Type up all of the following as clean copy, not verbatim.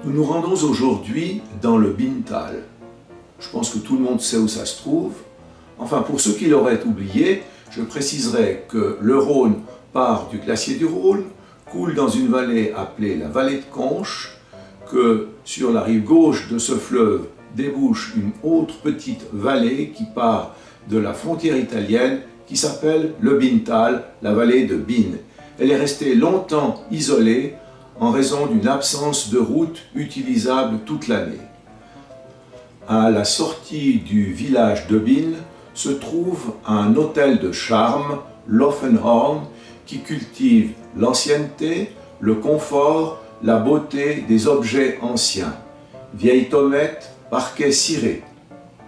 Nous nous rendons aujourd'hui dans le Binntal. Je pense que tout le monde sait où ça se trouve. Enfin, pour ceux qui l'auraient oublié, je préciserai que le Rhône part du glacier du Rhône, coule dans une vallée appelée la vallée de Conches, que sur la rive gauche de ce fleuve débouche une autre petite vallée qui part de la frontière italienne qui s'appelle le Binntal, la vallée de Bin. Elle est restée longtemps isolée en raison d'une absence de route utilisable toute l'année. À la sortie du village de Bin se trouve un hôtel de charme, l'Offenhorn, qui cultive l'ancienneté, le confort, la beauté des objets anciens. Vieilles tomettes, parquets cirés.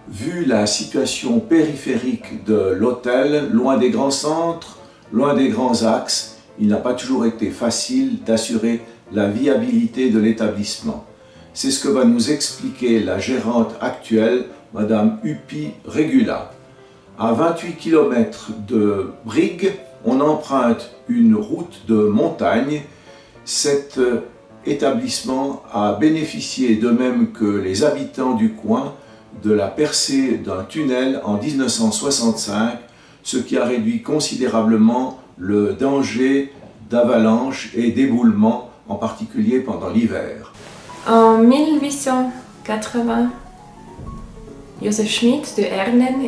Vu la situation périphérique de l'hôtel, loin des grands centres, loin des grands axes, il n'a pas toujours été facile d'assurer la viabilité de l'établissement. C'est ce que va nous expliquer la gérante actuelle, Madame Uppi Regula. À 28 km de Brigue, on emprunte une route de montagne. Cet établissement a bénéficié, de même que les habitants du coin, de la percée d'un tunnel en 1965, ce qui a réduit considérablement le danger d'avalanche et d'éboulement, en particulier pendant l'hiver. En 1880, Joseph Schmidt de Ernen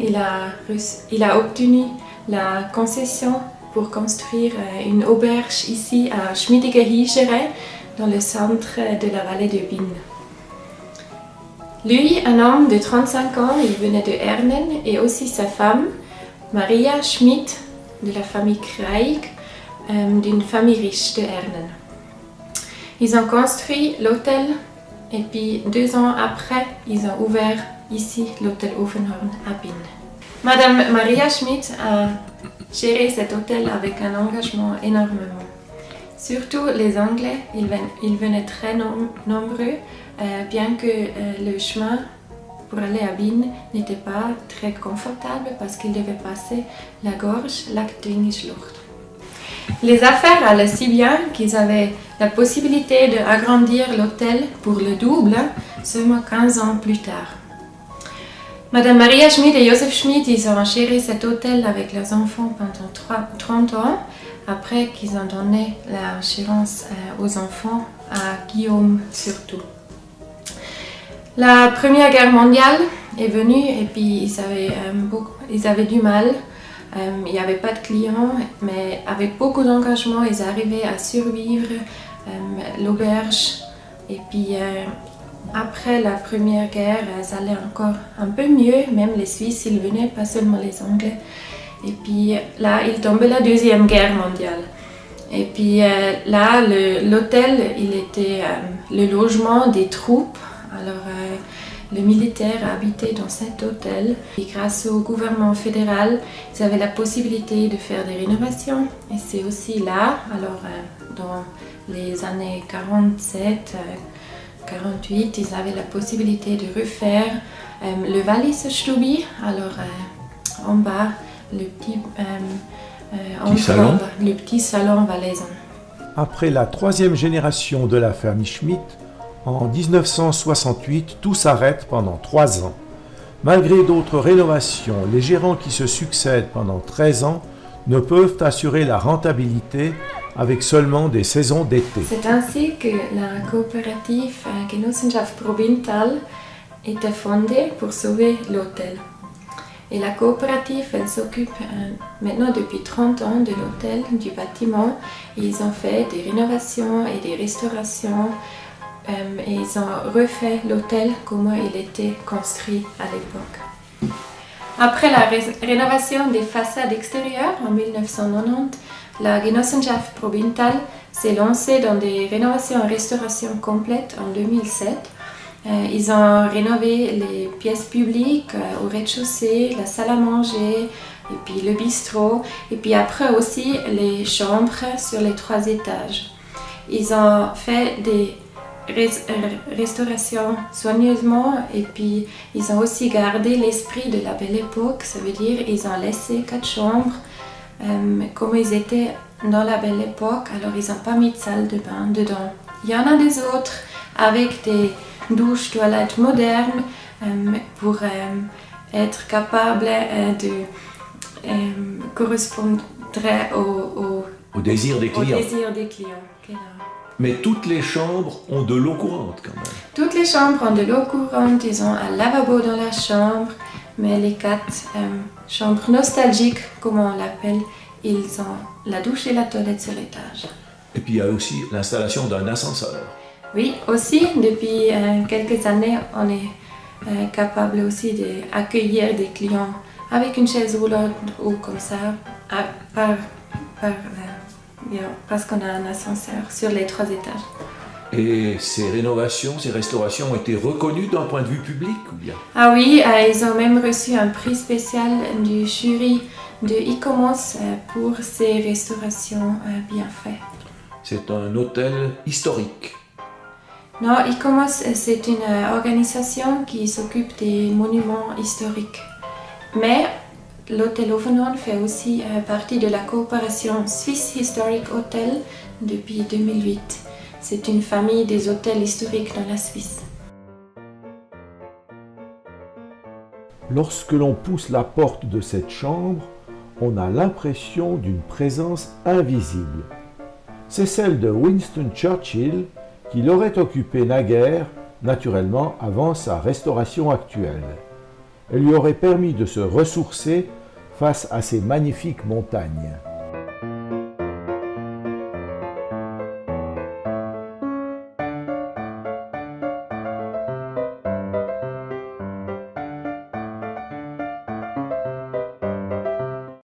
il a obtenu la concession pour construire une auberge ici à Schmidige Hichere, dans le centre de la vallée de Bin. Lui, un homme de 35 ans, il venait de Ernen, et aussi sa femme, Maria Schmidt, de la famille Kreig, d'une famille riche de Ernen. Ils ont construit l'hôtel et puis 2 ans après, ils ont ouvert ici l'hôtel Offenhorn à Bin. Madame Maria Schmidt a géré cet hôtel avec un engagement énormément. Surtout les Anglais, ils venaient très nombreux, bien que le chemin pour aller à Bin n'était pas très confortable parce qu'ils devaient passer la gorge Lac-Dwingischlucht. Les affaires allaient si bien qu'ils avaient la possibilité d'agrandir l'hôtel pour le double seulement 15 ans plus tard. Madame Maria Schmidt et Joseph Schmidt, ils ont géré cet hôtel avec leurs enfants pendant 30 ans, après qu'ils ont donné la gérance aux enfants, à Guillaume surtout. La Première Guerre mondiale est venue et puis ils avaient du mal. Il n'y avait pas de clients, mais avec beaucoup d'engagement, ils arrivaient à survivre l'auberge. Et puis après la Première Guerre, ça allait encore un peu mieux. Même les Suisses, ils venaient, pas seulement les Anglais. Et puis là, il tombait la Deuxième Guerre mondiale. Et puis là, l'hôtel, il était le logement des troupes. Alors, les militaires habitaient dans cet hôtel et grâce au gouvernement fédéral, ils avaient la possibilité de faire des rénovations. Et c'est aussi là, alors dans les années 47, 48, ils avaient la possibilité de refaire le Walliser Stube, alors en bas, le petit salon valaisan. Après la 3e génération de la famille Schmidt, en 1968, tout s'arrête pendant 3 ans. Malgré d'autres rénovations, les gérants qui se succèdent pendant 13 ans ne peuvent assurer la rentabilité avec seulement des saisons d'été. C'est ainsi que la coopérative Genossenschaft Provintal était fondée pour sauver l'hôtel. Et la coopérative, elle s'occupe maintenant depuis 30 ans de l'hôtel, du bâtiment. Et ils ont fait des rénovations et des restaurations. Et ils ont refait l'hôtel comme il était construit à l'époque. Après la rénovation des façades extérieures en 1990, la Genossenschaft Provintal s'est lancée dans des rénovations et restaurations complètes en 2007. Ils ont rénové les pièces publiques au rez-de-chaussée, la salle à manger, et puis le bistrot, et puis après aussi les chambres sur les 3 étages. Ils ont fait des restauration soigneusement et puis ils ont aussi gardé l'esprit de la belle époque, ça veut dire ils ont laissé 4 chambres comme ils étaient dans la belle époque, alors ils n'ont pas mis de salle de bain dedans. Il y en a des autres avec des douches, toilettes modernes pour être capable de correspondre Au désir des au clients. désir des clients. Genau. Mais toutes les chambres ont de l'eau courante quand même. Toutes les chambres ont de l'eau courante, ils ont un lavabo dans la chambre, mais les 4 chambres nostalgiques, comme on l'appelle, ils ont la douche et la toilette sur l'étage. Et puis il y a aussi l'installation d'un ascenseur. Oui, aussi, depuis quelques années, on est capable aussi d'accueillir des clients avec une chaise roulante ou comme ça, parce qu'on a un ascenseur sur les 3 étages. Et ces rénovations, ces restaurations ont été reconnues d'un point de vue public ou bien? Ah oui, ils ont même reçu un prix spécial du jury de ICOMOS pour ces restaurations bien faites. C'est un hôtel historique. Non, ICOMOS, c'est une organisation qui s'occupe des monuments historiques. Mais l'hôtel Overnoorn fait aussi partie de la coopération Swiss Historic Hotel depuis 2008. C'est une famille des hôtels historiques dans la Suisse. Lorsque l'on pousse la porte de cette chambre, on a l'impression d'une présence invisible. C'est celle de Winston Churchill qui l'aurait occupée naguère, naturellement avant sa restauration actuelle. Elle lui aurait permis de se ressourcer face à ces magnifiques montagnes.